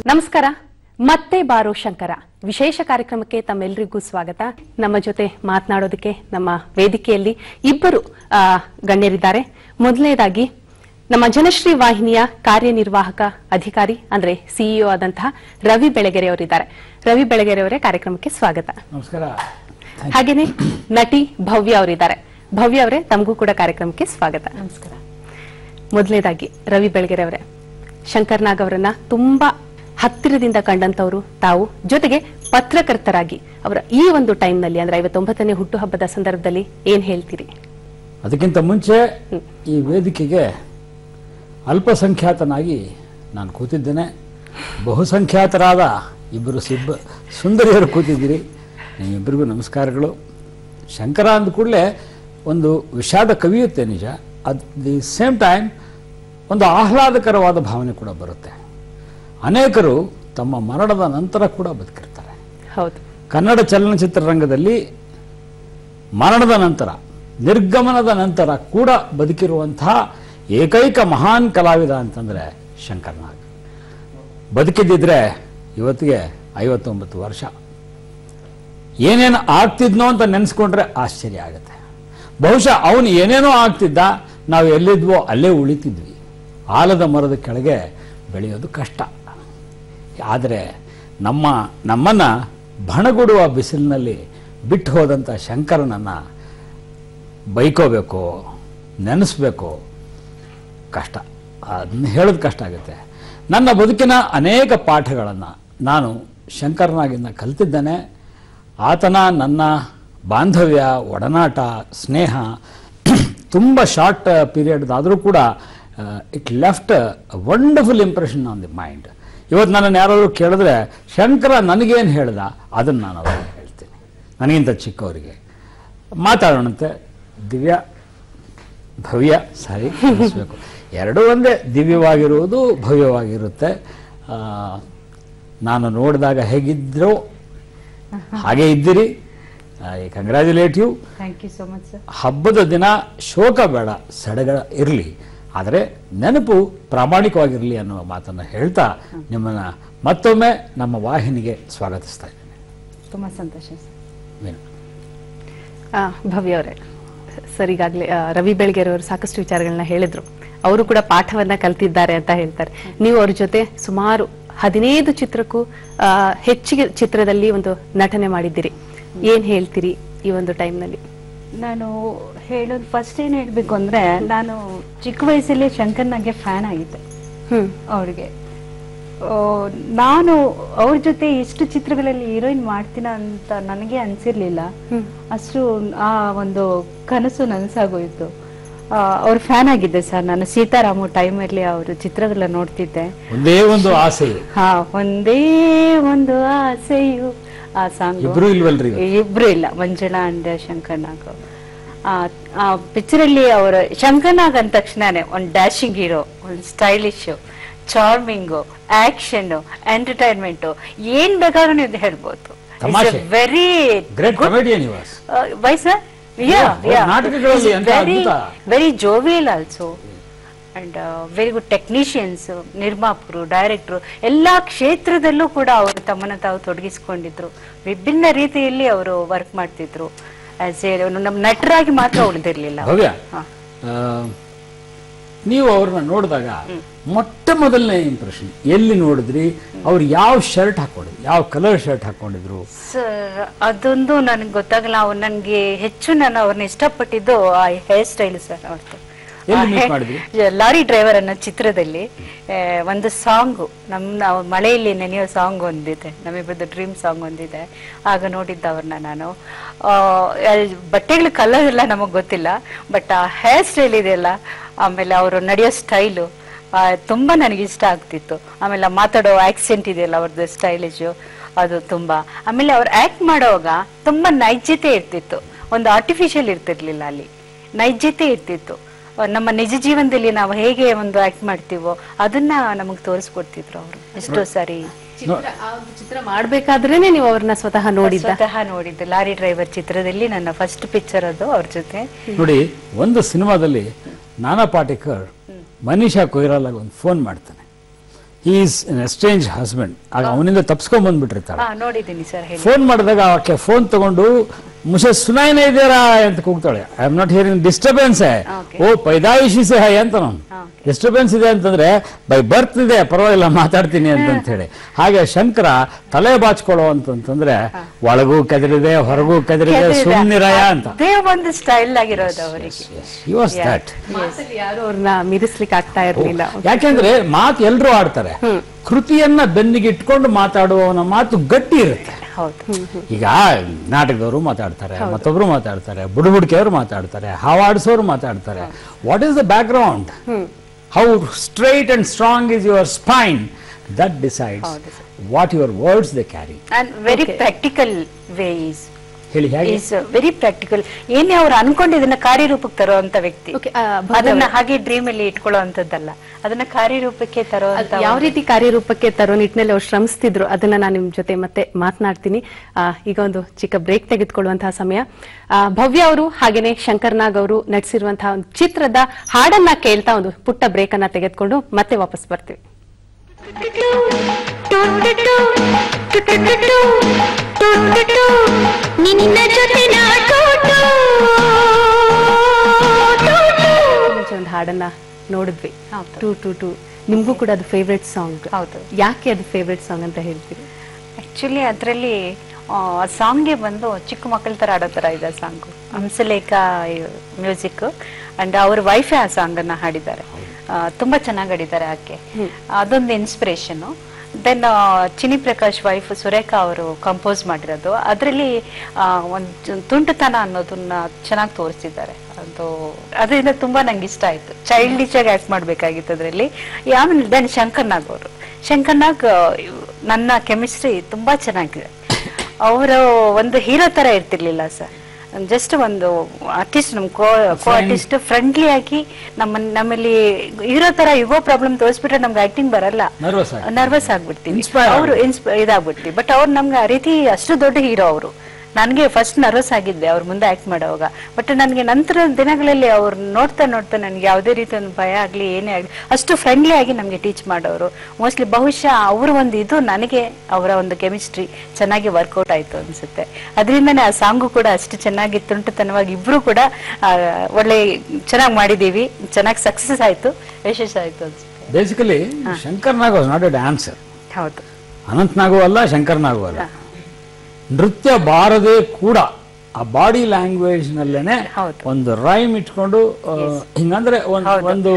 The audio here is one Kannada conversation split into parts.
ನಮಸ್ಕಾರ. ಮತ್ತೆ ಬಾರೋ ಶಂಕರ ವಿಶೇಷ ಕಾರ್ಯಕ್ರಮಕ್ಕೆ ತಮ್ಮೆಲ್ಲರಿಗೂ ಸ್ವಾಗತ. ನಮ್ಮ ಜೊತೆ ಮಾತನಾಡೋದಕ್ಕೆ ನಮ್ಮ ವೇದಿಕೆಯಲ್ಲಿ ಇಬ್ಬರು ಗಣ್ಯರಿದ್ದಾರೆ. ಮೊದಲನೇದಾಗಿ ನಮ್ಮ ಜನಶ್ರೀ ವಾಹಿನಿಯ ಕಾರ್ಯನಿರ್ವಾಹಕ ಅಧಿಕಾರಿ ಅಂದ್ರೆ ಸಿಇಒ ಆದಂತಹ ರವಿ ಬೆಳಗೆರೆ ಅವರಿದ್ದಾರೆ. ರವಿ ಬೆಳಗೆರೆ ಅವರೇ ಕಾರ್ಯಕ್ರಮಕ್ಕೆ ಸ್ವಾಗತ. ನಮಸ್ಕಾರ. ಹಾಗೇನೆ ನಟಿ ಭವ್ಯ ಅವರಿದ್ದಾರೆ. ಭವ್ಯ ಅವರೇ, ತಮಗೂ ಕೂಡ ಕಾರ್ಯಕ್ರಮಕ್ಕೆ ಸ್ವಾಗತ. ನಮಸ್ಕಾರ. ಮೊದಲನೇದಾಗಿ ರವಿ ಬೆಳಗೆರೆ ಅವರೇ, ಶಂಕರ್ ನಾಗ್ ಅವರನ್ನ ತುಂಬಾ ಹತ್ತಿರದಿಂದ ಕಂಡಂತವರು ತಾವು, ಜೊತೆಗೆ ಪತ್ರಕರ್ತರಾಗಿ ಅವರ ಈ ಒಂದು ಟೈಮ್ ನಲ್ಲಿ ಅಂದ್ರೆ 59ನೇ ಹುಟ್ಟುಹಬ್ಬದ ಸಂದರ್ಭದಲ್ಲಿ ಏನ್ ಹೇಳ್ತೀರಿ? ಅದಕ್ಕಿಂತ ಮುಂಚೆ ಈ ವೇದಿಕೆಗೆ ಅಲ್ಪಸಂಖ್ಯಾತನಾಗಿ ನಾನು ಕೂತಿದ್ದೇನೆ. ಬಹುಸಂಖ್ಯಾತರಾದ ಇಬ್ಬರು ಸುಂದರಿಯರು ಕೂತಿದ್ದೀರಿ. ನಿಮ್ಮಿಬ್ಬರಿಗೂ ನಮಸ್ಕಾರಗಳು. ಶಂಕರ ಅಂದ ಕೂಡಲೇ ಒಂದು ವಿಷಾದ ಕವಿಯುತ್ತೆ, ನಿಜ. ಅಟ್ ದಿ ಸೇಮ್ ಟೈಮ್ ಒಂದು ಆಹ್ಲಾದಕರವಾದ ಭಾವನೆ ಕೂಡ ಬರುತ್ತೆ. ಅನೇಕರು ತಮ್ಮ ಮರಣದ ನಂತರ ಕೂಡ ಬದುಕಿರ್ತಾರೆ. ಹೌದು. ಕನ್ನಡ ಚಲನಚಿತ್ರರಂಗದಲ್ಲಿ ಮರಣದ ನಂತರ, ನಿರ್ಗಮನದ ನಂತರ ಕೂಡ ಬದುಕಿರುವಂತಹ ಏಕೈಕ ಮಹಾನ್ ಕಲಾವಿದ ಅಂತಂದ್ರೆ ಶಂಕರ್ ನಾಗ್. ಬದುಕಿದ್ದಿದ್ರೆ ಇವತ್ತಿಗೆ 59 ವರ್ಷ. ಏನೇನು ಆಗ್ತಿದ್ನೋ ಅಂತ ನೆನೆಸ್ಕೊಂಡ್ರೆ ಆಶ್ಚರ್ಯ ಆಗುತ್ತೆ. ಬಹುಶಃ ಅವನು ಏನೇನೋ ಆಗ್ತಿದ್ದ, ನಾವು ಎಲ್ಲಿದ್ವೋ ಅಲ್ಲೇ ಉಳಿತಿದ್ವಿ. ಆಲದ ಮರದ ಕೆಳಗೆ ಬೆಳೆಯೋದು ಕಷ್ಟ. ಆದರೆ ನಮ್ಮನ್ನ ಬಣಗುಡುವ ಬಿಸಿಲಿನಲ್ಲಿ ಬಿಟ್ಟು ಹೋದಂಥ ಶಂಕರನನ್ನು ಬೈಕೋಬೇಕು, ನೆನೆಸ್ಬೇಕು, ಕಷ್ಟ. ಅದನ್ನ ಹೇಳೋದು ಕಷ್ಟ ಆಗುತ್ತೆ. ನನ್ನ ಬದುಕಿನ ಅನೇಕ ಪಾಠಗಳನ್ನು ನಾನು ಶಂಕರನಾಗಿಂದ ಕಲಿತಿದ್ದೇನೆ. ಆತನ ನನ್ನ ಬಾಂಧವ್ಯ, ಒಡನಾಟ, ಸ್ನೇಹ ತುಂಬ ಶಾರ್ಟ್ ಪೀರಿಯಡ್ದಾದರೂ ಕೂಡ it left a wonderful impression on the mind. ಇವತ್ತು ನನ್ನನ್ನು ಯಾರಾದರೂ ಕೇಳಿದ್ರೆ ಶಂಕರ ನನಗೇನು ಹೇಳ್ದ ಅದನ್ನು ನಾನು ಅವ್ರಿಗೆ ಹೇಳ್ತೀನಿ, ನನಗಿಂತ ಚಿಕ್ಕವರಿಗೆ. ಮಾತಾಡೋಣಂತೆ. ಭವ್ಯ ಸಾರಿ ಅನಿಸ್ಬೇಕು, ಎರಡೂ ಒಂದೇ. ದಿವ್ಯವಾಗಿರುವುದು ಭವ್ಯವಾಗಿರುತ್ತೆ. ನಾನು ನೋಡಿದಾಗ ಹೇಗಿದ್ರೋ ಹಾಗೆ ಇದ್ದೀರಿ. I congratulate you. Thank you so much sir. ಹಬ್ಬದ ದಿನ ಶೋಕ ಬೇಡ, ಸಡಗರ ಇರಲಿ, ಆದರೆ ನೆನಪು ಪ್ರಾಮಾಣಿಕವಾಗಿರಲಿ ಅನ್ನುವ ಮಾತನ್ನು ಹೇಳ್ತಾ ನಿಮ್ಮನ್ನ ಮತ್ತೊಮ್ಮೆ ನಮ್ಮ ವಾಹಿನಿಗೆ ಸ್ವಾಗತಿಸ್ತಾ ಇದ್ದೇನೆ. ತುಂಬ ಸಂತೋಷ ಸರ್. ಭವ್ಯ ಅವರೇ, ಸರ್ ಈಗಾಗಲೇ ರವಿ ಬೆಳಗೆರೆ ಅವರು ಸಾಕಷ್ಟು ವಿಚಾರಗಳನ್ನ ಹೇಳಿದ್ರು. ಅವರು ಕೂಡ ಪಾಠವನ್ನ ಕಲ್ತಿದ್ದಾರೆ ಅಂತ ಹೇಳ್ತಾರೆ. ನೀವು ಅವ್ರ ಜೊತೆ ಸುಮಾರು 15 ಚಿತ್ರಕ್ಕೂ ಹೆಚ್ಚಿಗೆ ಚಿತ್ರದಲ್ಲಿ ಒಂದು ನಟನೆ ಮಾಡಿದ್ದೀರಿ. ಏನ್ ಹೇಳ್ತೀರಿ ಈ ಒಂದು ಟೈಮ್ ನಲ್ಲಿ? ನಾನು ಹೇಳೋದು ಫಸ್ಟ್ ಏನು ಹೇಳಬೇಕು ಅಂದ್ರೆ, ನಾನು ಚಿಕ್ಕ ವಯಸ್ಸಲ್ಲಿ ಶಂಕರ್ನಾಗೆ ಫ್ಯಾನ್ ಆಗಿದ್ದೆ. ಅವ್ರಿಗೆ ನಾನು ಅವ್ರ ಜೊತೆ ಎಷ್ಟು ಚಿತ್ರಗಳಲ್ಲಿ ಹೀರೋಯಿನ್ ಮಾಡ್ತೀನ ಅಂತ ನನಗೆ ಅನ್ಸಿರ್ಲಿಲ್ಲ. ಅಷ್ಟು ಆ ಒಂದು ಕನಸು ನನಸಾಗೋಯ್ತು. ಅವ್ರ ಫ್ಯಾನ್ ಆಗಿದ್ದೆ ಸರ್ ನಾನು. ಸೀತಾರಾಮು ಟೈಮಲ್ಲಿ ಅವ್ರ ಚಿತ್ರಗಳನ್ನ ನೋಡ್ತಿದ್ದೆ. ಒಂದೇ ಒಂದು ಆಸೆ, ಒಂದೇ ಒಂದು ಆಸೆಯು, ಆ ಸಾಂಗ್. ಇಬ್ರು ಇಲ್ಲ, ಮಂಜುಳಾ ಅಂಡ್ ಶಂಕರ್ ನಾಗ್. ಆ ಪಿಕ್ಚರ್ ಅಲ್ಲಿ ಅವರ ಶಂಕರ್ ನಾಗ್ ಅಂದ ತಕ್ಷಣನೇ ಒಂದು ಡ್ಯಾಶಿಂಗ್ ಹೀರೋ, ಒಂದು ಸ್ಟೈಲಿಶ್, ಚಾರ್ಮಿಂಗು, ಆಕ್ಷನ್, ಎಂಟರ್ಟೈನ್ಮೆಂಟ್, ಏನ್ ಬೇಕಾದ್ರೂ ನೀವು ಹೇಳ್ಬೋದು. Very great comedian Y sir. Very jovial also and very good technicians, ನಿರ್ಮಾಪಕರು, ಡೈರೆಕ್ಟರ್, ಎಲ್ಲಾ ಕ್ಷೇತ್ರದಲ್ಲೂ ಕೂಡ ಅವರು ತಮ್ಮನ್ನ ತಾವು ತೊಡಗಿಸಿಕೊಂಡಿದ್ರು. ವಿಭಿನ್ನ ರೀತಿಯಲ್ಲಿ ಅವರು ವರ್ಕ್ ಮಾಡ್ತಿದ್ರು. ನಮ್ಮ ನಟರಾಗಿ ಮಾತ್ರ ಉಳಿದಿರ್ಲಿಲ್ಲ. ನೀವು ಅವ್ರನ್ನ ನೋಡಿದಾಗ ಮೊಟ್ಟ ಮೊದಲನೇ ಇಂಪ್ರೆಷನ್ ಎಲ್ಲಿ ನೋಡಿದ್ರಿ? ಅವ್ರು ಯಾವ ಶರ್ಟ್ ಹಾಕೊಂಡಿದ್ರು, ಯಾವ ಕಲರ್ ಶರ್ಟ್ ಹಾಕೊಂಡಿದ್ರು? ಸರ್ ಅದೊಂದು ನನ್ಗೆ ಗೊತ್ತಾಗಲ್ಲ. ನನ್ಗೆ ಹೆಚ್ಚು ನಾನು ಅವ್ರನ್ನ ಇಷ್ಟಪಟ್ಟಿದ್ದು ಆ ಹೇರ್ ಸ್ಟೈಲ್ ಸರ್. ಅವ್ರದ್ದು ಲಾರಿ ಡ್ರೈವರ್ ಅನ್ನೋ ಚಿತ್ರದಲ್ಲಿ ಒಂದು ಸಾಂಗು, ನಾವು ಮಳೆಯಲ್ಲಿ ನೆನೆಯೋ ಸಾಂಗ್ ಒಂದಿದೆ, ನಮ್ಮಿಬ್ಬರದ್ದು ಡ್ರೀಮ್ ಸಾಂಗ್ ಒಂದಿದೆ. ಆಗ ನೋಡಿದ್ದ ಅವ್ರನ್ನ ನಾನು. ಬಟ್ಟೆಗಳ ಕಲರ್ ಎಲ್ಲ ನಮಗ್ ಗೊತ್ತಿಲ್ಲ, ಬಟ್ ಆ ಹೇರ್ ಸ್ಟೈಲ್ ಇದೆಯಲ್ಲ, ಆಮೇಲೆ ಅವರು ನಡೆಯೋ ಸ್ಟೈಲು ತುಂಬಾ ನನಗೆ ಇಷ್ಟ ಆಗ್ತಿತ್ತು. ಆಮೇಲೆ ಮಾತಾಡೋ ಆಕ್ಸೆಂಟ್ ಇದೆಯಲ್ಲ ಅವ್ರದ್ದು ಸ್ಟೈಲಿಶು, ಅದು ತುಂಬಾ. ಆಮೇಲೆ ಅವ್ರು ಆಕ್ಟ್ ಮಾಡೋವಾಗ ತುಂಬಾ ನೈಜತೆ ಇರ್ತಿತ್ತು, ಒಂದು ಆರ್ಟಿಫಿಷಿಯಲ್ ಇರ್ತಿರ್ಲಿಲ್ಲ, ಅಲ್ಲಿ ನೈಜತೆ ಇರ್ತಿತ್ತು. ನಮ್ಮ ನಿಜ ಜೀವನದಲ್ಲಿ ನಾವು ಹೇಗೆ ಒಂದು ಆಕ್ಟ್ ಮಾಡ್ತೀವೋ ಅದನ್ನ ನಮಗ್ ತೋರಿಸ್ಕೊಡ್ತಿದ್ರು ಅವರು. ಎಷ್ಟೋ ಸಾರಿ ಚಿತ್ರ ಮಾಡ್ಬೇಕಾದ್ರೇನೆ ನೀವು ಅವ್ರನ್ನ ಸ್ವತಃ ನೋಡಿದ್ದು. ಲಾರಿ ಡ್ರೈವರ್ ಚಿತ್ರದಲ್ಲಿ ನನ್ನ ಫಸ್ಟ್ ಪಿಕ್ಚರ್ ಅದು ಅವ್ರ ಜೊತೆ. ನೋಡಿ, ಒಂದು ಸಿನಿಮಾದಲ್ಲಿ ನಾನಾ ಪಾಟೇಕರ್ ಮನೀಷಾ ಕೊಯ್ರಾಲಾಗ ಒಂದು ಫೋನ್ ಮಾಡ್ತಾನೆ. He is N exchange husband. ಆಗ ಅವನಿಂದ ತಪ್ಸ್ಕೊಂಡ್ ಬಂದ್ಬಿಟ್ಟಿರ್ತಾಳೆ. ನೋಡಿದ್ದೀನಿ ಸರ್. ಫೋನ್ ಮಾಡಿದಾಗ ಆಕೆ ಫೋನ್ ತಗೊಂಡು ಮುಷೆ ಸುನಾಯಿನ ಇದ್ದೀರಾ ಅಂತ ಕೂಗ್ತಾಳೆ. I am not hearing disturbance. ಓ ಪೈದಾಯಿಶಿ ಸೆ ಹೈ ಅಂತ ನಾನು ಡಿಸ್ಟರ್ಬೆನ್ಸ್ ಇದೆ ಅಂತಂದ್ರೆ ಬೈ ಬರ್ತ್ ಇದೆ, ಪರವಾಗಿಲ್ಲ ಮಾತಾಡ್ತೀನಿ ಅಂತ ಹೇಳಿ. ಹಾಗೆ ಶಂಕರ ತಲೆ ಬಾಚ್ಕೊಳ್ಳೋ ಅಂತಂದ್ರೆ ಒಳಗೂ ಕೆದರಿದೆ ಹೊರಗೂ ಕೆದರಿದೆ ಸುಮ್ಮನಿರಯ ಅಂತ ಒಂದು ಸ್ಟೈಲ್ ಆಗಿರೋದು ಅವರಿಗೆ. ಯಾರು ಅವ್ರನ್ನ ಮೀರಿಸ್ಲಿಕ್ಕೆ ಆಗ್ತಾ ಇರಲಿಲ್ಲ. ಯಾಕೆಂದ್ರೆ ಮಾತು ಎಲ್ರೂ ಆಡ್ತಾರೆ, ಕೃತಿಯನ್ನ ಬೆನ್ನಿಗೆ ಇಟ್ಕೊಂಡು ಮಾತಾಡುವವನ ಮಾತು ಗಟ್ಟಿ ಇರುತ್ತೆ. ಈಗ ನಾಟಕದವರು ಮಾತಾಡ್ತಾರೆ, ಮತ್ತೊಬ್ರು ಮಾತಾಡ್ತಾರೆ, ಬುಡುಬುಡಿಕೆಯವರು ಮಾತಾಡ್ತಾರೆ, ಹಾವಾಡಿಸೋರು ಮಾತಾಡ್ತಾರೆ. What is the background? How straight and strong is your spine, that decides what your words they carry. And very practical way is ಹೇಳಿ ಹೇಗೆ ವೆರಿ ಪ್ರಾಕ್ಟಿಕಲ್. ಏನೇ ಅವ್ರು ಅನ್ಕೊಂಡಿದ್ದನ್ನ ಕಾರ್ಯರೂಪಕ್ಕೆ ತರುವಂತ ವ್ಯಕ್ತಿ. ಅದನ್ನ ಹಾಗೆ ಡ್ರೀಮ್ ಅಲ್ಲಿ ಇಟ್ಕೊಳ್ಳೋ ಅಂತದ್ದಲ್ಲ, ಅದನ್ನ ಕಾರ್ಯರೂಪಕ್ಕೆ ತರೋ ಯಾವ ರೀತಿ ಕಾರ್ಯರೂಪಕ್ಕೆ ತರೋ ನಿಟ್ಟಿನಲ್ಲಿ ಅವ್ರು ಶ್ರಮಿಸ್ತಿದ್ರು ಅದನ್ನ ನಾನು ನಿಮ್ ಜೊತೆ ಮತ್ತೆ ಮಾತನಾಡ್ತೀನಿ. ಈಗ ಒಂದು ಚಿಕ್ಕ ಬ್ರೇಕ್ ತೆಗೆದುಕೊಳ್ಳುವಂತಹ ಸಮಯ. ಭವ್ಯ ಅವರು ಹಾಗೇನೆ ಶಂಕರ್ ನಾಗ್ ಅವರು ನಟಿಸಿರುವಂತಹ ಒಂದು ಚಿತ್ರದ ಹಾಡನ್ನ ಕೇಳ್ತಾ ಒಂದು ಪುಟ್ಟ ಬ್ರೇಕ್ ಅನ್ನ ತೆಗೆದುಕೊಂಡು ಮತ್ತೆ ವಾಪಸ್ ಬರ್ತೀವಿ. ಒಂದು ಹಾಡನ್ನ ನೋಡಿದ್ವಿ, ಟೂ ಟೂ ಟೂ. ನಿಮ್ಗೂ ಕೂಡ ಅದು ಫೇವ್ರೆಟ್ ಸಾಂಗ್. ಹೌದು. ಯಾಕೆ ಅದು ಫೇವ್ರೆಟ್ ಸಾಂಗ್ ಅಂತ ಹೇಳ್ತೀರಿ? ಆಕ್ಚುಲಿ ಅದರಲ್ಲಿ ಸಾಂಗ್ಗೆ ಬಂದು ಚಿಕ್ಕ ಮಕ್ಕಳ ತರ ಆಡೋ ತರ ಇದೆ ಸಾಂಗು. ಹಂಸಲೇಖ ಮ್ಯೂಸಿಕ್ ಅಂಡ್ ಅವ್ರ ವೈಫೇ ಆ ಸಾಂಗ್ ಅನ್ನ ಹಾಡಿದ್ದಾರೆ. ತುಂಬಾ ಚೆನ್ನಾಗಿ ಹಾಡಿದ್ದಾರೆ ಆಕೆ. ಅದೊಂದು inspiration. Then Chini Prakash wife Surekha ಅವರು ಕಂಪೋಸ್ ಮಾಡಿರೋದು. ಅದರಲ್ಲಿ ಒಂದು ತುಂಟುತನ ಅನ್ನೋದನ್ನ ಚೆನ್ನಾಗಿ ತೋರಿಸಿದ್ದಾರೆ. ಅದರಿಂದ ತುಂಬಾ ನಂಗೆ ಇಷ್ಟ ಆಯ್ತು. ಚೈಲ್ಡಿಶ್ ಆಗಿ ಆಕ್ಟ್ ಮಾಡ್ಬೇಕಾಗಿತ್ತು ಅದರಲ್ಲಿ. ಆಮೇಲೆ ದೆನ್ ಶಂಕರ್ ನಾಗ್ ಅವರು, ಶಂಕರ್ ನಾಗ್ ನನ್ನ ಕೆಮಿಸ್ಟ್ರಿ ತುಂಬಾ ಚೆನ್ನಾಗಿದೆ. ಅವರು ಒಂದು ಹೀರೋ ತರ ಇರ್ತಿರ್ಲಿಲ್ಲ ಸರ್, ಜಸ್ಟ್ ಒಂದು ಆರ್ಟಿಸ್ಟ್, ನಮ್ ಕೋ ಆರ್ಟಿಸ್ಟ್ ಫ್ರೆಂಡ್ಲಿ ಆಗಿ ನಮ್ಮಲ್ಲಿ ಇರೋ ತರ ಇಗೋ ಪ್ರಾಬ್ಲಮ್ ತೋರಿಸ್ಬಿಟ್ರೆ ನಮ್ಗೆ ಆಕ್ಟಿಂಗ್ ಬರಲ್ಲ, ನರ್ವಸ್ ಆಗ್ಬಿಡ್ತೀವಿ, ಅವ್ರು ಇದಾಗ್ಬಿಡ್ತೀವಿ. ಬಟ್ ಅವ್ರು ನಮ್ಗೆ ಆ ರೀತಿ ಅಷ್ಟು ದೊಡ್ಡ ಹೀರೋ ಅವರು. ನನಗೆ ಫಸ್ಟ್ ನರ್ವಸ್ ಆಗಿದ್ದೆ ಅವ್ರ ಮುಂದೆ ಆಕ್ಟ್ ಮಾಡೋವಾಗ. ಬಟ್ ನನಗೆ ನಂತರ ದಿನಗಳಲ್ಲಿ ಅವ್ರು ನೋಡ್ತಾ ನನಗೆ ಯಾವುದೇ ರೀತಿ ಒಂದು ಭಯ ಆಗ್ಲಿ ಏನೇ ಆಗ್ಲಿ ಅಷ್ಟು ಫ್ರೆಂಡ್ಲಿ ಆಗಿ ನಮ್ಗೆ ಟೀಚ್ ಮಾಡೋರು. ಮೋಸ್ಟ್ಲಿ ಬಹುಶಃ ಅವ್ರ ಒಂದು ಇದು ನನಗೆ ಅವರ ಒಂದು ಕೆಮಿಸ್ಟ್ರಿ ಚೆನ್ನಾಗಿ ವರ್ಕೌಟ್ ಆಯ್ತು ಅನ್ಸುತ್ತೆ. ಅದರಿಂದನೇ ಆ ಸಾಂಗು ಕೂಡ ಅಷ್ಟು ಚೆನ್ನಾಗಿ ತುಂಟುತನವಾಗಿ ಇಬ್ರು ಕೂಡ ಒಳ್ಳೆ ಚೆನ್ನಾಗಿ ಮಾಡಿದೀವಿ, ಚೆನ್ನಾಗಿ ಸಕ್ಸಸ್ ಆಯ್ತು, ಯಶಸ್ಸು ಆಯ್ತು ಅನ್ಸುತ್ತೆ. Basically Shankar Nag was not A dancer. ಹೌದು. ಅನಂತ್ ನಾಗೂ ಅಲ್ಲ, ಶಂಕರ್ ನಾಗೂ ಅಲ್ಲ. ನೃತ್ಯ ಬಾರದೆ ಕೂಡ ಆ ಬಾಡಿ ಲ್ಯಾಂಗ್ವೇಜ್ ನಲ್ಲೇನೆ ಒಂದು ರೈಮ್ ಇಟ್ಕೊಂಡು ಹಿಂಗಂದ್ರೆ ಒಂದು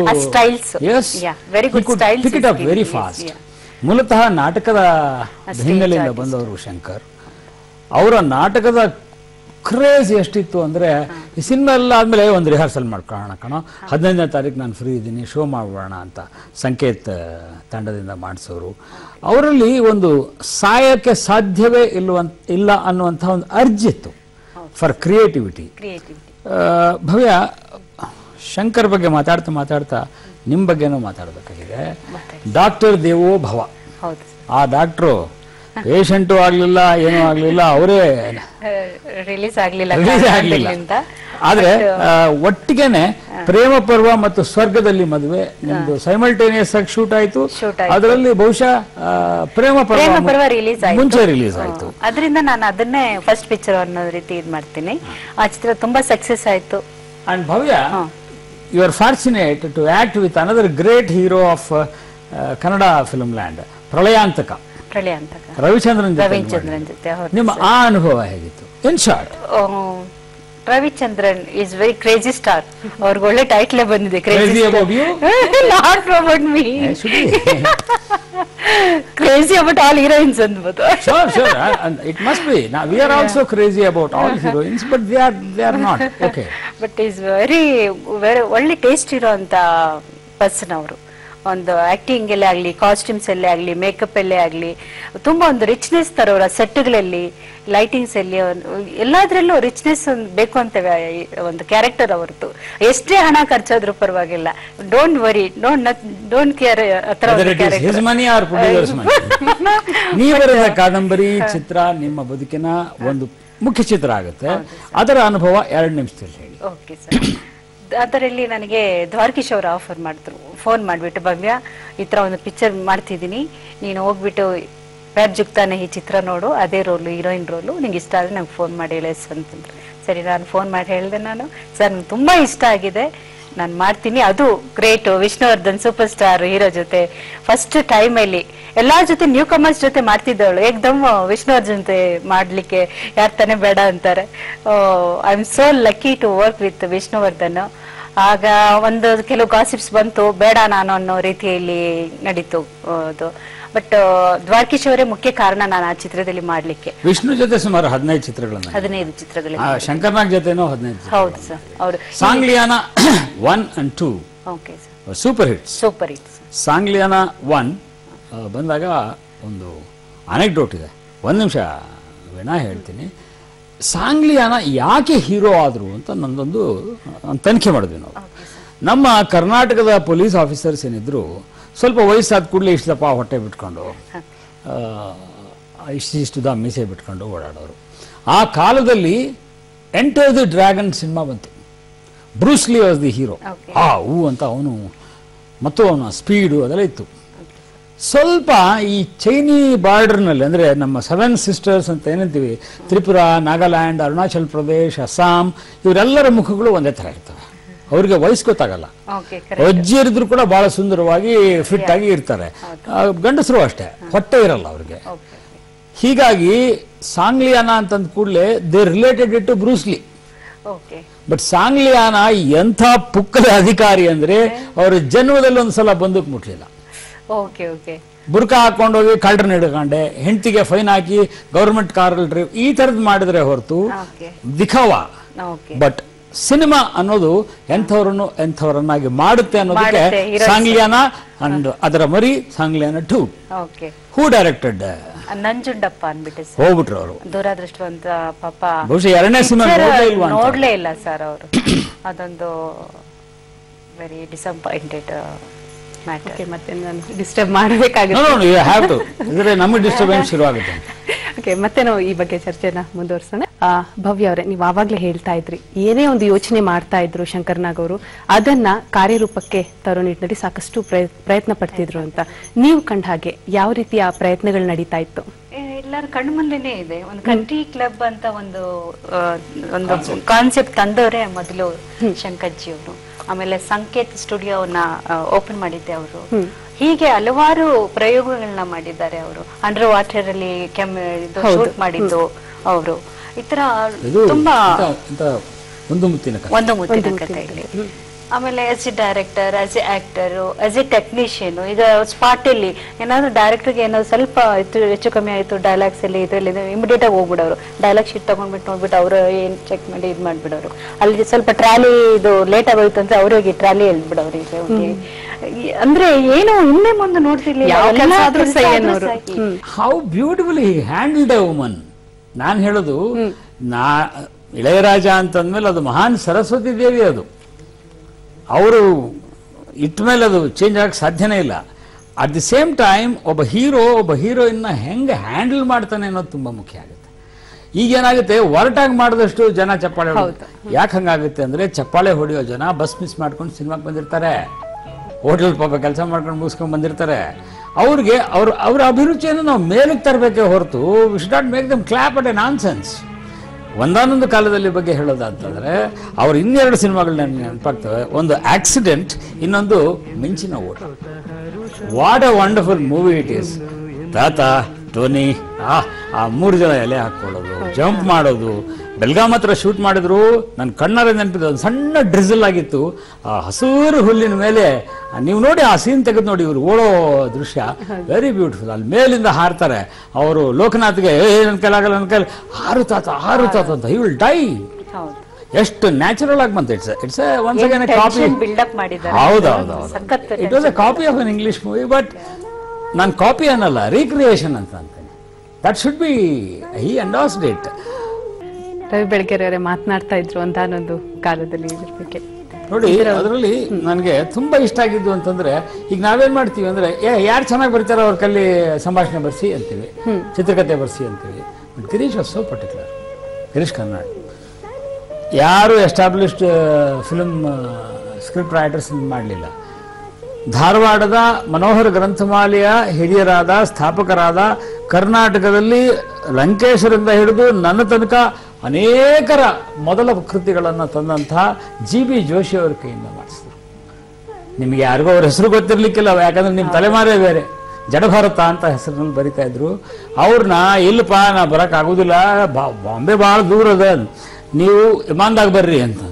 ಪಿಕ್ ಇಟ್ ಅಪ್ ವೆರಿ ಫಾಸ್ಟ್. ಮೂಲತಃ ನಾಟಕದ ಹಿನ್ನೆಲೆಯಿಂದ ಬಂದವರು ಶಂಕರ್. ಅವರ ನಾಟಕದ ಕ್ರೇಜ್ ಎಷ್ಟಿತ್ತು ಅಂದ್ರೆ ಈ ಸಿನಿಮಾ ಎಲ್ಲ ಆದ್ಮೇಲೆ ಒಂದು ರಿಹರ್ಸಲ್ ಮಾಡ್ಕೊಳ್ಳೋಣ ಕಣೋ, 15ನೇ ತಾರೀಕು ನಾನು ಫ್ರೀ ಇದ್ದೀನಿ, ಶೋ ಮಾಡೋಣ ಅಂತ ಸಂಕೇತ್ ತಂಡದಿಂದ ಮಾಡಿಸೋರು. ಅವರಲ್ಲಿ ಒಂದು ಸಾಯಕ್ಕೆ ಸಾಧ್ಯವೇ ಇಲ್ಲ ಅನ್ನುವಂಥ ಒಂದು ಅರ್ಜಿತ್ತು ಫಾರ್ ಕ್ರಿಯೇಟಿವಿಟಿ. ಭವ್ಯ, ಶಂಕರ್ ಬಗ್ಗೆ ಮಾತಾಡ್ತಾ ನಿಮ್ಮ ಬಗ್ಗೆನೂ ಮಾತಾಡಬೇಕಾಗಿದೆ. ಡಾಕ್ಟರ್ ದೇವೋ ಭವ. ಆ ಡಾಕ್ಟ್ರು ಪೇಷಂಟು ಆಗ್ಲಿಲ್ಲ, ಏನೂ ಆಗ್ಲಿಲ್ಲ, ಅವರೇ ರಿಲೀಸ್ ಆಗ್ಲಿಲ್ಲ. ಆದ್ರೆ ಒಟ್ಟಿಗೆನೆ ಪ್ರೇಮ ಪರ್ವ ಮತ್ತು ಸ್ವರ್ಗದಲ್ಲಿ ಮದುವೆ ನಿಮ್ದು ಸೈಮಲ್ಟೇನಿಯಸ್ ಆಗಿ ಶೂಟ್ ಆಯ್ತು. ಅದರಲ್ಲಿ ಬಹುಶಃ ಪ್ರೇಮ ಪರ್ವ ಮುಂಚೆ ರಿಲೀಸ್ ಆಯ್ತು. ಅದರಿಂದ ನಾನು ಅದನ್ನೇ ಫಸ್ಟ್ ಪಿಕ್ಚರ್ ಅನ್ನೋ ರೀತಿ ಇದ್ ಮಾಡ್ತೀನಿ. ಆ ಚಿತ್ರ ತುಂಬಾ ಸಕ್ಸಸ್ ಆಯ್ತು. And Bhavya, you are fortunate to act with another great hero of Kannada film land, ಪ್ರಳಯಾಂತಕ ರವಿಚಂದ್ರನ್ ಜೊತೆ. ನಿಮ್ಮ ಆ ಅನುಭವ ಹೇಗಿತ್ತು? In short, Ravichandran is very crazy star. ಅವ್ರಿಗೆ ಒಳ್ಳೆ ಟೈಟ್ಲೇ ಬಂದಿದೆ, crazy about you, not about me, crazy about all heroines ಅನ್ಬೋದು. Sure, it must be. Now we are also crazy about all heroines, but they are not. Okay. But is very ಒಳ್ಳೆ ಟೇಸ್ಟ್ ಇರೋಂತ ಪರ್ಸನ್ ಅವರು. ಒಂದು ಆಕ್ಟಿಂಗ್ ಅಲ್ಲೇ ಆಗ್ಲಿ, ಕಾಸ್ಟ್ಯೂಮ್ಸ್ ಅಲ್ಲೇ ಆಗ್ಲಿ, ಮೇಕಪ್ ಅಲ್ಲೇ ಆಗ್ಲಿ ತುಂಬಾ ಒಂದು ರಿಚ್ನೆಸ್ ತರೋರ, ಸೆಟ್ಗಳಲ್ಲಿ, ಲೈಟಿಂಗ್ಸ್ ಅಲ್ಲಿ, ಎಲ್ಲಾದ್ರಲ್ಲೂ ರಿಚ್ನೆಸ್ ಬೇಕು ಅಂತ ಒಂದು ಕ್ಯಾರೆಕ್ಟರ್ ಅವ್ರದ್ದು. ಎಷ್ಟೇ ಹಣ ಖರ್ಚಾದ್ರೂ ಪರವಾಗಿಲ್ಲ, ಡೋಂಟ್ ವರಿ, ಡೋಂಟ್ ಕೇರ್. ನೀವರ ಕಾದಂಬರಿ ಚಿತ್ರ ನಿಮ್ಮ ಬದುಕಿನ ಒಂದು ಮುಖ್ಯ ಚಿತ್ರ ಆಗುತ್ತೆ. ಅದರ ಅನುಭವ 2 ನಿಮಿಷದಲ್ಲಿ ಹೇಳಿ. Okay sir. ಅದರಲ್ಲಿ ನನಗೆ ದ್ವಾರಕೀಶ್ ಅವರು ಆಫರ್ ಮಾಡಿದ್ರು, ಫೋನ್ ಮಾಡಿಬಿಟ್ಟು, ಭವ್ಯ ಈ ಥರ ಒಂದು ಪಿಕ್ಚರ್ ಮಾಡ್ತಿದ್ದೀನಿ, ನೀನು ಹೋಗ್ಬಿಟ್ಟು ಪ್ಯಾರ್ ಜುಗ್ತಾನೆ ಈ ಚಿತ್ರ ನೋಡು, ಅದೇ ರೋಲು, ಹೀರೋಯಿನ್ ರೋಲು, ನಿಂಗೆ ಇಷ್ಟ ಆದರೆ ನಂಗೆ ಫೋನ್ ಮಾಡಿ ಹೇಳಿ ಅಂತಂದ್ರೆ. ಸರಿ, ನಾನು ಫೋನ್ ಮಾಡಿ ಹೇಳಿದೆ, ನಾನು ಸರ್ ನಂಗೆ ತುಂಬ ಇಷ್ಟ ಆಗಿದೆ, ನಾನು ಮಾಡ್ತೀನಿ. ಅದು great, Vishnuvardhan super star hero ಜೊತೆ ಫಸ್ಟ್ ಟೈಮಲ್ಲಿ ಎಲ್ಲಾರ ಜೊತೆ ನ್ಯೂ ಕಮರ್ಸ್ ಜೊತೆ ಮಾಡ್ತಿದ್ದವಳು, ಏಕ್ದಮ್ ವಿಷ್ಣುವರ್ಧನ್ ಜೊತೆ ಮಾಡ್ಲಿಕ್ಕೆ ಯಾರು ತಾನೇ ಬೇಡ ಅಂತಾರೆ. I am so lucky to work with Vishnuvardhan. ಆಗ ಒಂದು ಕೆಲವು ಗಾಸಿಪ್ಸ್ ಬಂತು, ಬೇಡ ನಾನು ಅನ್ನೋ ರೀತಿಯಲ್ಲಿ ನಡೀತು ಅದು. ಬಟ್ ದ್ವಾರಕೀಶ್ ಅವರೇ ಮುಖ್ಯ ಕಾರಣ ನಾನು ಆ ಚಿತ್ರದಲ್ಲಿ ಮಾಡ್ಲಿಕ್ಕೆ. ವಿಷ್ಣು ಜೊತೆ ಸುಮಾರು 15 ಚಿತ್ರಗಳನ್ನು, 15 ಚಿತ್ರಗಳಲ್ಲಿ. ಶಂಕರ್ನಾಗ್ ಜೊತೆನೂ 15. ಹೌದು ಸರ್, ಅವರು Sangliana 1 and 2 okay sir, super hits. Super hits. Sangliana 1 ಬಂದಾಗ ಒಂದು ಅನೆಕ್ಡೋಟ್ ಇದೆ, ಒಂದು ನಿಮಿಷ ವೀಣಾ ಹೇಳ್ತೀನಿ. ಸಾಂಗ್ಲಿಯಾನ ಯಾಕೆ ಹೀರೋ ಆದರು ಅಂತ ನಂದೊಂದು ತನಿಖೆ ಮಾಡಿದ್ವಿ ನಾವು. ನಮ್ಮ ಕರ್ನಾಟಕದ ಪೊಲೀಸ್ ಆಫೀಸರ್ಸ್ ಏನಿದ್ರು ಸ್ವಲ್ಪ ವಯಸ್ಸಾದ ಕೂಡಲೇ ಇಷ್ಟಪ್ಪ ಹೊಟ್ಟೆ ಬಿಟ್ಕೊಂಡು ಇಷ್ಟಿಷ್ಟುದ ಮೀಸೆ ಬಿಟ್ಕೊಂಡು ಓಡಾಡೋರು. ಆ ಕಾಲದಲ್ಲಿ ಎಂಟರ್ ದಿ ಡ್ರ್ಯಾಗನ್ ಸಿನಿಮಾ ಬಂತು, ಬ್ರೂಸ್ಲಿ ವಾಸ್ ದಿ ಹೀರೋ. ಹೂ ಅಂತ ಅವನು ಮತ್ತು ಅವನ ಸ್ಪೀಡು ಅದೆಲ್ಲ ಇತ್ತು. ಸ್ವಲ್ಪ ಈ ಚೈನಿ ಬಾರ್ಡರ್ನಲ್ಲಿ, ಅಂದರೆ ನಮ್ಮ 7 ಸಿಸ್ಟರ್ಸ್ ಅಂತ ಏನಂತೀವಿ, ತ್ರಿಪುರಾ, ನಾಗಾಲ್ಯಾಂಡ್, ಅರುಣಾಚಲ್ ಪ್ರದೇಶ್, ಅಸ್ಸಾಂ, ಇವರೆಲ್ಲರ ಮುಖಗಳು ಒಂದೇ ಥರ ಇರ್ತವೆ. ಅವ್ರಿಗೆ ವಯಸ್ಸು ಗೊತ್ತಾಗಲ್ಲ, ಅಜ್ಜಿಯರಿದ್ರು ಕೂಡ ಬಹಳ ಸುಂದರವಾಗಿ ಫಿಟ್ ಆಗಿ ಇರ್ತಾರೆ. ಗಂಡಸರು ಅಷ್ಟೇ, ಹೊಟ್ಟೆ ಇರಲ್ಲ ಅವ್ರಿಗೆ. ಹೀಗಾಗಿ ಸಾಂಗ್ಲಿಯಾನ ಅಂತಂದ ಕೂಡಲೇ they related it to Bruce Lee. But Sangliana ಎಂಥ ಪುಕ್ಕದ ಅಧಿಕಾರಿ ಅಂದ್ರೆ ಅವ್ರ ಜನ್ಮದಲ್ಲಿ ಒಂದ್ಸಲ ಬಂದೂಕ್ ಮುಟ್ಲಿಲ್ಲ. ಬುರ್ಕಾ ಹಾಕೊಂಡೋಗಿ ಕಳ್ಳರನ್ನ ಹಿಡ್ಕೊಂಡೆ, ಹೆಂಡತಿಗೆ ಫೈನ್ ಹಾಕಿ ಗವರ್ಮೆಂಟ್ ಕಾರಲ್ಲಿ ಡ್ರೈವ್, ಈ ತರದ್ ಮಾಡಿದ್ರೆ ಹೊರತು ದಿಖಾವ. ಬಟ್ ಸಿನಿಮಾ ಅನ್ನೋದು ಎಂಥವರನ್ನಾಗಿ ಮಾಡುತ್ತೆ ಅನ್ನೋದಕ್ಕೆ ಸಾಂಗ್ಲಿಯಾನ ಅಂಡ್ ಅದರ ಮರಿ ಸಾಂಗ್ಲಿಯಾನ 2. ಹೂ ಡೈರೆಕ್ಟೆಡ್? ನಂಜುಂಡಪ್ಪ ಅನ್ಬಿಟ್ಟು ಹೋಗ್ಬಿಟ್ರು ಅವರು, ದುರಾದೃಷ್ಟವಂತ ಪಾಪ. ಬಹುಶಃ 2ನೇ ಸಿನಿಮಾ ನೋಡ್ಲೇ ಇಲ್ಲ ಸರ್ ಅವರು. ಅದೊಂದು ವೆರಿ ಡಿಸಪಾಯಿಂಟೆಡ್. ಮತ್ತೆ ನಾನು ಡಿಸ್ಟರ್ಬ್ ಮಾಡಬೇಕಾಗುತ್ತೆ, ನಮಗೆ ಡಿಸ್ಟರ್ಬೆನ್ಸ್ ಶುರುವಾಗುತ್ತೆ. ಓಕೆ, ಮತ್ತೆ ನಾವು ಈ ಬಗ್ಗೆ ಚರ್ಚೆನ ಮುಂದುವರ್ಸೋಣ. ಭವ್ಯ ಅವರೇ, ನೀವು ಆವಾಗಲೇ ಹೇಳ್ತಾ ಇದ್ರಿ, ಏನೇ ಒಂದು ಯೋಚನೆ ಮಾಡ್ತಾ ಇದ್ರು ಶಂಕರ್ನಾಗ್ ಅವರು, ಅದನ್ನ ಕಾರ್ಯರೂಪಕ್ಕೆ ತರೋ ನಿಟ್ಟಿನಲ್ಲಿ ಸಾಕಷ್ಟು ಪ್ರಯತ್ನ ಪಡ್ತಿದ್ರು ಅಂತ. ನೀವು ಕಂಡ ಹಾಗೆ ಯಾವ ರೀತಿಯ ಪ್ರಯತ್ನಗಳು ನಡೀತಾ ಇತ್ತು? ಎಲ್ಲರ ಕಣ್ಣು ಮುಂದೆನೇ ಇದೆ. ಒಂದು ಕಂಟ್ರಿ ಕ್ಲಬ್ ಅಂತ ಒಂದು ಕಾನ್ಸೆಪ್ಟ್ ತಂದವರೇ ಮೊದಲು ಶಂಕರ್ಜಿ ಅವರು. ಆಮೇಲೆ ಸಂಕೇತ್ ಸ್ಟುಡಿಯೋನ ಓಪನ್ ಮಾಡಿದ್ದೆ ಅವರು. ಹೀಗೆ ಹಲವಾರು ಪ್ರಯೋಗಗಳನ್ನ ಮಾಡಿದ್ದಾರೆ ಅವರು. ಅಂಡರ್ ವಾಟರ್ ಅಲ್ಲಿ ಶೂಟ್ ಮಾಡಿದ್ದು ಅವರು. ಈ ತರ ತುಂಬಾ ಒಂದು ಮುತ್ತಿನ ಕಥೆ ಇಲ್ಲಿ. ಆಮೇಲೆ as A director, as A actor, as A technician, ಈಗ ಸ್ಪಾಟ್ ಅಲ್ಲಿ ಏನಾದ್ರು ಡೈರೆಕ್ಟರ್ಗೆ ಏನಾದ್ರು ಸ್ವಲ್ಪ ಹೆಚ್ಚು ಕಮ್ಮಿ ಆಯ್ತು ಡೈಲಾಗ್ಸ್ ಅಲ್ಲಿ, ಇದರಲ್ಲಿ ಇಮಿಡಿಯೇಟ್ ಆಗಿ ಹೋಗ್ಬಿಡೋರು. ಡೈಲಾಗ್ ಶೀಟ್ ತಗೊಂಡ್ಬಿಟ್ಟು ನೋಡ್ಬಿಟ್ಟು ಅವರು ಏನ್ ಚೆಕ್ ಮಾಡಿ ಇದು ಮಾಡ್ಬಿಡೋರು. ಅಲ್ಲಿ ಸ್ವಲ್ಪ ಟ್ರಾಲಿ ಇದು ಲೇಟ್ ಆಗೋಯ್ತು ಅಂದ್ರೆ ಅವ್ರಿಗೆ ಟ್ರಾಲಿ ಎಳ್ಬಿಡೋರು. ಅಂದ್ರೆ ಏನು ಹಿಂದೆ ಮುಂದೆ ನೋಡ್ತಿರ್ಲಿಲ್ಲ. How beautifully handled a woman. ನಾನು ಹೇಳೋದು, ಇಳೆಯರಾಜ ಅಂತಂದ್ಮೇಲೆ ಅದು ಮಹಾನ್ ಸರಸ್ವತಿ ದೇವಿ. ಅದು ಅವರು ಇಟ್ಟ ಮೇಲೆ ಅದು ಚೇಂಜ್ ಆಗಕ್ಕೆ ಸಾಧ್ಯನೇ ಇಲ್ಲ. ಅಟ್ ದಿ ಸೇಮ್ ಟೈಮ್ ಒಬ್ಬ ಹೀರೋಯಿನ್ನ ಹೆಂಗೆ ಹ್ಯಾಂಡಲ್ ಮಾಡ್ತಾನೆ ಅನ್ನೋದು ತುಂಬ ಮುಖ್ಯ ಆಗುತ್ತೆ. ಈಗೇನಾಗುತ್ತೆ, ಒರಟಾಗಿ ಮಾಡಿದಷ್ಟು ಜನ ಚಪ್ಪಾಳೆ ಯಾಕೆ ಹಂಗಾಗುತ್ತೆ ಅಂದರೆ, ಚಪ್ಪಾಳೆ ಹೊಡೆಯೋ ಜನ ಬಸ್ ಮಿಸ್ ಮಾಡ್ಕೊಂಡು ಸಿನಿಮಾಗೆ ಬಂದಿರ್ತಾರೆ, ಹೋಟೆಲ್ ಪಾಪ ಕೆಲಸ ಮಾಡ್ಕೊಂಡು ಮುಗಿಸ್ಕೊಂಡು ಬಂದಿರ್ತಾರೆ. ಅವ್ರಿಗೆ ಅವ್ರ ಅಭಿರುಚಿಯನ್ನು ನಾವು ಮೇಲಕ್ಕೆ ತರಬೇಕೇ ಹೊರತು we should not make them clap at A nonsense. ಒಂದಾನೊಂದು ಕಾಲದಲ್ಲಿ ಬಗ್ಗೆ ಹೇಳೋದಂತಂದ್ರೆ, ಅವ್ರು 2 ಸಿನಿಮಾಗಳು ನನಗೆ ನೆನಪಾಗ್ತವೆ. ಒಂದು ಆಕ್ಸಿಡೆಂಟ್, ಇನ್ನೊಂದು ಮಿಂಚಿನ ಓಟ. What A wonderful movie it is. ತಾತ, ಟೋನಿ, ಆ 3 ಜನ ಎಲೆ ಹಾಕೊಳ್ಳೋದು, ಜಂಪ್ ಮಾಡೋದು. ಬೆಲ್ಗಾಮ್ ಹತ್ರ ಶೂಟ್ ಮಾಡಿದ್ರು, ನನ್ನ ಕಣ್ಣಾರೆ ನೆನಪಿದೆ. ಒಂದು ಸಣ್ಣ ಡ್ರಿಸಲ್ ಆಗಿತ್ತು, ಆ ಹಸೂರು ಹುಲ್ಲಿನ ಮೇಲೆ ನೀವು ನೋಡಿ ಆ ಸೀನ್ ತೆಗೆದು ನೋಡಿ, ಇವರು ಓಡೋ ದೃಶ್ಯ ವೆರಿ ಬ್ಯೂಟಿಫುಲ್. ಅಲ್ಲಿ ಮೇಲಿಂದ ಹಾರ್ತಾರೆ ಅವರು. ಲೋಕನಾಥ್ಗೆ ನನ್ನ ಕೈಲಾಗಲ್ಲ, ನನ್ನ ಕೈಲಿ ಹಾರುತ್ತಾತ ಅಂತ, ಹಿ ವಿಲ್ ಡೈ. ಎಷ್ಟು ನ್ಯಾಚುರಲ್ ಆಗಿ ಬಂತು. It's once again a copy. ಹೌದೌದು, it was a copy of an English movie. But ನಾನು ಕಾಪಿ ಅನ್ನಲ್ಲ, ರೀಕ್ರಿಯೇಷನ್ ಅಂತ ಅಂತೀನಿ. That should be, he endorsed it. Ravi Belagere ಮಾತನಾಡ್ತಾ ಇದ್ರು ಒಂದಾನೊಂದು ಕಾಲದಲ್ಲಿ ಇದ್ರ ಬಗ್ಗೆ. ನೋಡಿ, ಅದರಲ್ಲಿ ನನಗೆ ತುಂಬಾ ಇಷ್ಟ ಆಗಿದ್ದು ಅಂತಂದ್ರೆ, ಈಗ ನಾವೇನ್ ಮಾಡ್ತೀವಿ ಅಂದ್ರೆ, ಯಾರು ಚೆನ್ನಾಗಿ ಬರ್ತಾರೋ ಅವ್ರ ಕಲ್ಲಿ ಸಂಭಾಷಣೆ ಬರ್ಸಿ ಅಂತೀವಿ, ಚಿತ್ರಕಥೆ ಬರ್ಸಿ ಅಂತೀವಿ. But Girish was so particular. Girish Karnad ಯಾರು ಎಸ್ಟಾಬ್ಲಿಷ್ಡ್ ಫಿಲ್ಮ್ ಸ್ಕ್ರಿಪ್ಟ್ ರೈಟರ್ಸ್ ಮಾಡಲಿಲ್ಲ. ಧಾರವಾಡದ ಮನೋಹರ ಗ್ರಂಥಮಾಲೆಯ ಹಿರಿಯರಾದ ಸ್ಥಾಪಕರಾದ, ಕರ್ನಾಟಕದಲ್ಲಿ ಲಂಕೇಶ್ವರಿಂದ ಹಿಡಿದು ನನ್ನ ತನಕ ಅನೇಕರ ಮೊದಲ ಕೃತಿಗಳನ್ನು ತಂದಂತಹ ಜಿ.ಬಿ. ಜೋಶಿ ಅವರ ಕೈಯಿಂದ ಮಾಡಿಸಿದ್ರು. ನಿಮಗೆ ಯಾರಿಗೋ ಅವ್ರ ಹೆಸರು ಗೊತ್ತಿರ್ಲಿಕ್ಕಿಲ್ಲ, ಯಾಕಂದ್ರೆ ನಿಮ್ಮ ತಲೆಮಾರೇ ಬೇರೆ. ಜಡಭಾರತ ಅಂತ ಹೆಸರಿನಲ್ಲಿ ಬರಿತಾ ಇದ್ರು. ಅವ್ರನ್ನ ಇಲ್ಲಪ್ಪ ನಾ ಬರಕ್ ಆಗುದಿಲ್ಲ, ಬಾಂಬೆ ಬಹಳ ದೂರ ಅದ, ನೀವು ವಿಮಾನದಾಗ ಬರ್ರಿ ಅಂತ.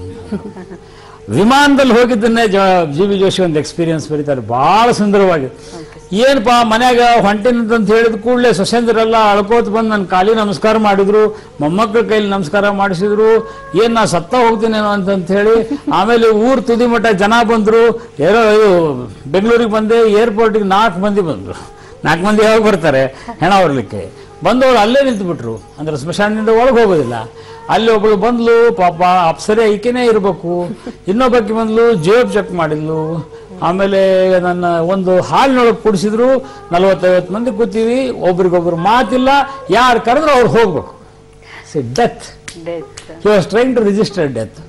ವಿಮಾನದಲ್ಲಿ ಹೋಗಿದ್ದನ್ನೇ ಜಿ.ಬಿ. ಜೋಶಿ ಒಂದು ಎಕ್ಸ್ಪೀರಿಯನ್ಸ್ ಬರೀತಾರೆ, ಬಹಳ ಸುಂದರವಾಗಿ. ಏನಪ್ಪಾ ಮನ್ಯಾಗ ಹೊಂಟಿನಂತ ಹೇಳಿದ ಕೂಡಲೇ ಸೊಸೆಂದ್ರೆಲ್ಲ ಅಳ್ಕೋತ ಬಂದು ನನ್ನ ಕಾಲಿ ನಮಸ್ಕಾರ ಮಾಡಿದ್ರು, ಮೊಮ್ಮಕ್ಕಳ ಕೈಲಿ ನಮಸ್ಕಾರ ಮಾಡಿಸಿದ್ರು. ಏನ್ ನಾ ಸತ್ತ ಹೋಗ್ತೀನೇನೋ ಅಂತ ಹೇಳಿ. ಆಮೇಲೆ ಊರ್ ತುದಿ ಮಟ್ಟ ಜನ ಬಂದ್ರು. ಏನೋ ಬೆಂಗಳೂರಿಗೆ ಬಂದೆ, ಏರ್ಪೋರ್ಟಿಗೆ 4 ಮಂದಿ ಬಂದ್ರು. 4 ಮಂದಿ ಯಾವಾಗ ಬರ್ತಾರೆ ಹೆಣ ಹೊರಲಿಕ್ಕೆ? ಬಂದವಳು ಅಲ್ಲೇ ನಿಂತುಬಿಟ್ರು. ಅಂದ್ರೆ ಸ್ಮಶಾನದಿಂದ ಒಳಗೆ ಹೋಗೋದಿಲ್ಲ. ಅಲ್ಲಿ ಒಬ್ಬಳು ಬಂದ್ಲು, ಪಾಪ ಅಪ್ಸರೆ ಈಕೆನೇ ಇರಬೇಕು. ಇನ್ನೊಬ್ಬಕ್ಕೆ ಬಂದ್ಲು, ಜೇಬ್ ಚೆಕ್ ಮಾಡಿದ್ಲು. ಆಮೇಲೆ ನನ್ನ ಒಂದು ಹಾಲಿನೊಳಗೆ ಕುಡಿಸಿದ್ರು. 40-50 ಮಂದಿ ಕೂತೀವಿ, ಒಬ್ರಿಗೊಬ್ರು ಮಾತಿಲ್ಲ, ಯಾರು ಕರೆದ್ರು ಅವ್ರು ಹೋಗ್ಬೇಕು. Death, he was trying to register death.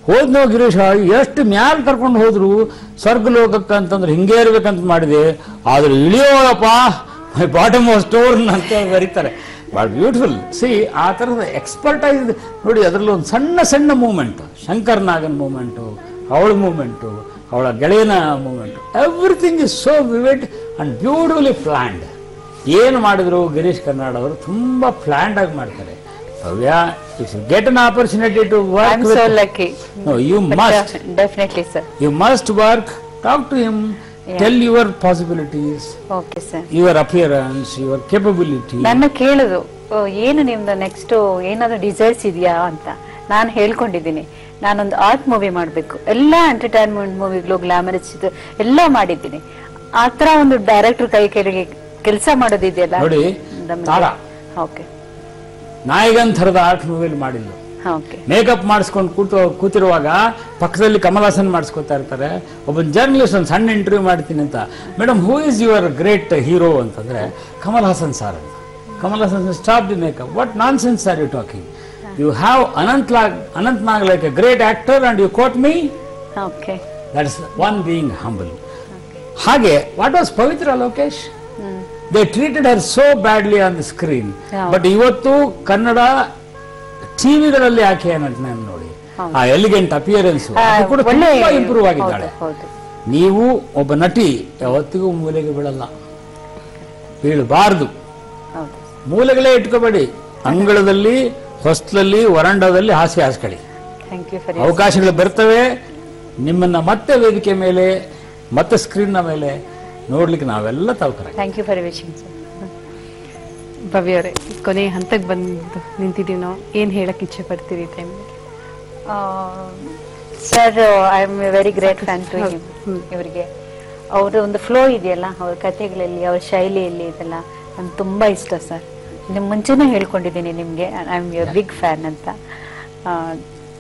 ಹೋದ್ನೋ ಗಿರೀಶ್, ಎಷ್ಟು ಮ್ಯಾಲ ಕರ್ಕೊಂಡು ಹೋದ್ರು ಸ್ವರ್ಗ ಲೋಕಕ್ಕೆ ಅಂತಂದ್ರೆ ಹಿಂಗೆ ಇರ್ಬೇಕಂತ ಮಾಡಿದೆ. ಆದ್ರೆ ಇಳಿಯೋಳಪ್ಪ ಬಾಟಮ್ ಆಫ್ ಸ್ಟೋರ್ ಅಂತ ಬರೀತಾರೆ. ಭಾಳ ಬ್ಯೂಟಿಫುಲ್. ಸಿ ಆ ಥರದ ಎಕ್ಸ್ಪರ್ಟೈಸ್ ನೋಡಿ. ಅದರಲ್ಲಿ ಒಂದು ಸಣ್ಣ ಸಣ್ಣ ಮೂಮೆಂಟು, ಶಂಕರ್ ನಾಗನ್ ಮೂಮೆಂಟು, ಅವಳ ಮೂಮೆಂಟು, ಅವಳ ಗೆಳೆಯನ moment, everything is so vivid and beautifully planned. ಏನು ಮಾಡಿದ್ರು ಗಿರೀಶ್ ಕರ್ನಾಡ್ ಅವರು ತುಂಬ ಪ್ಲಾನ್ಡ್ ಆಗಿ ಮಾಡ್ತಾರೆ. Bhavya, if you get an opportunity to work so lucky. No, you must. Definitely, sir. You must work, talk to him, tell your possibilities. Okay, sir. Your appearance, your capability. ನನ್ನ ಕೇಳಿದ್ರು, ಏನು ನಿಮ್ದು ನೆಕ್ಸ್ಟ್ ಏನಾದ್ರು ಡಿಸೈರ್ಸ್ ಇದೆಯಾ ಅಂತ. ನಾನು ಹೇಳ್ಕೊಂಡಿದ್ದೀನಿ, ನಾನೊಂದು ಆರ್ಟ್ ಮೂವಿ ಮಾಡಬೇಕು. ಎಲ್ಲ ಎಂಟರ್ಟೈನ್ಮೆಂಟ್ ಮೂವಿಗಳು, ಗ್ಲಾಮರಸ್ ಎಲ್ಲ ಮಾಡಿದ್ದೀನಿ. ಆ ತರ ಒಂದು ಡೈರೆಕ್ಟರ್ ಕೈ ಕೆಳಗೆ ಕೆಲಸ ಮಾಡೋದಿದೆಯಲ್ಲ ನೋಡಿ. ತಾರಾ ಓಕೆ ನಾಯಕನ್ ಥರದ ಆರ್ಟ್ ಮೂವಿಲಿ ಮಾಡಿದ್ದು. ಮೇಕಪ್ ಮಾಡಿಸ್ಕೊಂಡು ಕೂತಿರುವಾಗ ಪಕ್ಕದಲ್ಲಿ ಕಮಲ್ ಹಾಸನ್ ಮಾಡಿಸ್ಕೊತಾ ಇರ್ತಾರೆ. ಒಬ್ಬ ಜರ್ನಲಿಸ್ಟ್ ಒಂದು ಸಣ್ಣ ಇಂಟರ್ವ್ಯೂ ಮಾಡ್ತೀನಿ ಅಂತ, madam who is your great hero ಅಂತಂದ್ರೆ ಕಮಲ್ ಹಾಸನ್ ಸಾರ್ ಅಂತ. Kamal Haasan stop the makeup. What nonsense are you talking? You have Anant Nag like a great actor and you quote me. That is one being humble. ಹಾಗೆ what was Pavitra Lokesh? They treated her so badly on the screen. But ಇವತ್ತು ಕನ್ನಡ ಟಿವಿಗಳಲ್ಲಿ ಆಕೆ ನಟನೆ ನೋಡಿ, ಆ ಎಲಿಗೆಂಟ್ ಅಪಿಯರೆನ್ಸ್ ಕೂಡ ತುಂಬಾ ಇಂಪ್ರೂವ್ ಆಗಿದ್ದಾಳೆ. ನೀವು ಒಬ್ಬ ನಟಿ ಯಾವತ್ತಿಗೂ ಮೂಲೆಗೆ ಬೀಳಲ್ಲ, ಬೀಳಬಾರ್ದು. ಮೂಲೆಗಳೇ ಇಟ್ಕೋಬೇಡಿ. ಅಂಗಳದಲ್ಲಿ, ಹೊಸ್ಲಲ್ಲಿ, ವರಂಡದಲ್ಲಿ ಹಾಸ್ಯ ಹಾಸ್ಕೊಳ್ಳಿ. ಅವಕಾಶಗಳು ಬರ್ತವೆ. ನಿಮ್ಮನ್ನ ಮತ್ತೆ ವೇದಿಕೆ ಮೇಲೆ, ಮತ್ತೆ ಸ್ಕ್ರೀನ್ ನ ಮೇಲೆ ನೋಡ್ಲಿಕ್ಕೆ ನಾವೆಲ್ಲ ತವಕರ. Thank you for wishing sir. Bhavya ಅವರೇ, ಕೊನೆ ಹಂತಕ್ಕೆ ಬಂದು ನಿಂತಿದ್ದೀವಿ ನಾವು. ಏನು ಹೇಳಕ್ ಇಚ್ಛೆ ಪಡ್ತೀರಿ ಟೈಮಲ್ಲಿ? Sir, I am very great fan to him. ಇವರಿಗೆ ಅವರ ಒಂದು ಫ್ಲೋ ಇದೆಯಲ್ಲ, ಅವ್ರ ಕಥೆಗಳಲ್ಲಿ, ಅವ್ರ ಶೈಲಿಯಲ್ಲಿ, ಇದೆಲ್ಲ ನನ್ಗೆ ತುಂಬಾ ಇಷ್ಟ ಸರ್. ನಿಮ್ಮ ಮುಂಚೆನೇ ಹೇಳ್ಕೊಂಡಿದ್ದೀನಿ ನಿಮಗೆ, I am your big fan ಅಂತ.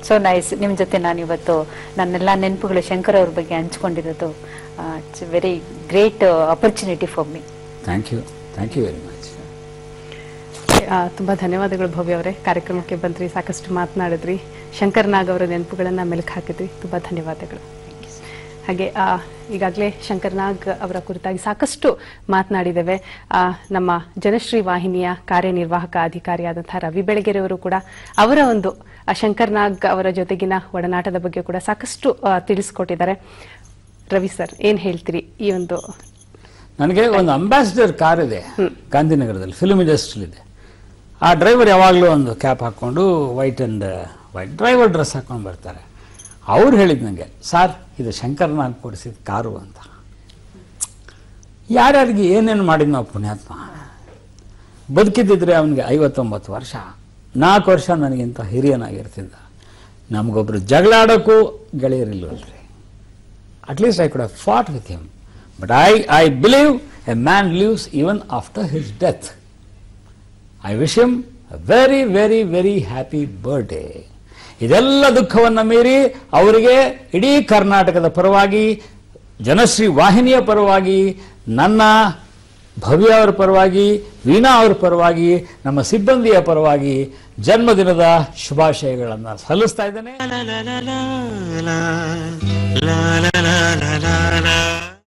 So nice. ನಿಮ್ಮ ಜೊತೆ ನಾನು ಇವತ್ತು ನನ್ನೆಲ್ಲ ನೆನಪುಗಳು ಶಂಕರ್ ಅವ್ರ ಬಗ್ಗೆ ಹಂಚ್ಕೊಂಡಿರೋದು it's very great opportunity for me. Thank you, thank you very much. ತುಂಬಾ ಧನ್ಯವಾದಗಳು ಭವ್ಯ ಅವರೇ. ಕಾರ್ಯಕ್ರಮಕ್ಕೆ ಬಂದ್ರಿ, ಸಾಕಷ್ಟು ಮಾತನಾಡಿದ್ರಿ, ಶಂಕರ್ ನಾಗ್ ಅವರ ನೆನಪುಗಳನ್ನ ಮೆಲುಕು ಹಾಕಿದ್ರಿ. ತುಂಬಾ ಧನ್ಯವಾದಗಳು. ಹಾಗೆ ಈಗಾಗಲೇ ಶಂಕರ್ ನಾಗ್ ಅವರ ಕುರಿತಾಗಿ ಸಾಕಷ್ಟು ಮಾತನಾಡಿದ್ದೇವೆ. ನಮ್ಮ ಜನಶ್ರೀ ವಾಹಿನಿಯ ಕಾರ್ಯನಿರ್ವಾಹಕ ಅಧಿಕಾರಿಯಾದಂತಹ ರವಿ ಬೆಳಗೆರೆ ಅವರು ಕೂಡ ಅವರ ಒಂದು ಶಂಕರ್ ನಾಗ್ ಅವರ ಜೊತೆಗಿನ ಒಡನಾಟದ ಬಗ್ಗೆ ಕೂಡ ಸಾಕಷ್ಟು ತಿಳಿಸ್ಕೊಟ್ಟಿದ್ದಾರೆ. ರವಿ ಸರ್, ಏನ್ ಹೇಳ್ತೀರಿ ಈ ಒಂದು? ನನಗೆ ಒಂದು ಅಂಬಾಸಿಡರ್ ಕಾರ್ ಇದೆ ಗಾಂಧಿನಗರದಲ್ಲಿ, ಫಿಲ್ಮ್ ಇಂಡಸ್ಟ್ರಿ ಇದೆ. ಆ ಡ್ರೈವರ್ ಯಾವಾಗಲೂ ಒಂದು ಕ್ಯಾಪ್ ಹಾಕ್ಕೊಂಡು white and white driver dress ಹಾಕೊಂಡು ಬರ್ತಾರೆ. ಅವ್ರು ಹೇಳಿದ್ ನನಗೆ, ಸರ್ ಇದು ಶಂಕರ್ ನಾಗ್ ಕೊಡಿಸಿದ ಕಾರು ಅಂತ. ಯಾರ್ಯಾರಿಗೆ ಏನೇನು ಮಾಡಿದ್ ನಾವು ಪುಣ್ಯಾತ್ಮ. ಬದುಕಿದ್ದಿದ್ರೆ ಅವನಿಗೆ 59 ವರ್ಷ, 4 ವರ್ಷ ನನಗಿಂತ ಹಿರಿಯನಾಗಿರ್ತಿದ್ದ. ನಮಗೊಬ್ರು ಜಗಳ ಆಡೋಕ್ಕೂ ಗೆಳೆಯರಿಲ್ವಲ್ರಿ. At least I could have fought with him. But I believe a man lives even after his death. I wish him a very very very happy birthday. ಇದೆಲ್ಲ ದುಃಖವನ್ನು ಮೀರಿ ಅವರಿಗೆ ಇಡೀ ಕರ್ನಾಟಕದ ಪರವಾಗಿ, ಜನಶ್ರೀ ವಾಹಿನಿಯ ಪರವಾಗಿ ನನ್ನ ಭವ್ಯ ಅವರ ಪರವಾಗಿ, ವೀಣಾ ಅವರ ಪರವಾಗಿ, ನಮ್ಮ ಸಿಬ್ಬಂದಿಯ ಪರವಾಗಿ ಜನ್ಮದಿನದ ಶುಭಾಶಯಗಳನ್ನು ಸಲ್ಲಿಸ್ತಾ ಇದ್ದೇನೆ.